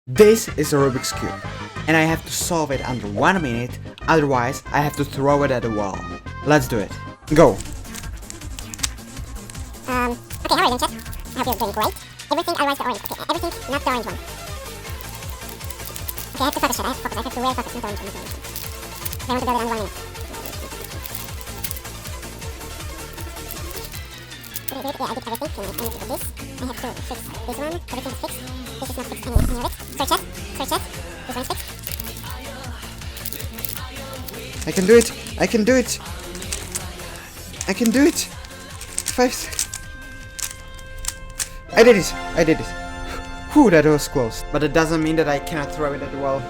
This is a Rubik's Cube, and I have to solve it under 1 minute, otherwise I have to throw it at the wall. Let's do it. Go! Okay, how are you doing, chat? I hope you're doing great. Everything, otherwise the orange. Okay, everything, not the orange one. Okay, I have to focus, chat. I have to focus. I have to really focus, not the orange one, not the orange one. Okay, I want to build it under 1 minute. Yeah, I did everything. I need to do this. I have to fix this one. Everything is fixed. This is not fixed any of it. Search chat. Search chat. This one is fixed. I can do it! I can do it! I can do it! 5 seconds. I did it! I did it! Whew, that was close. But it doesn't mean that I cannot throw it at the wall.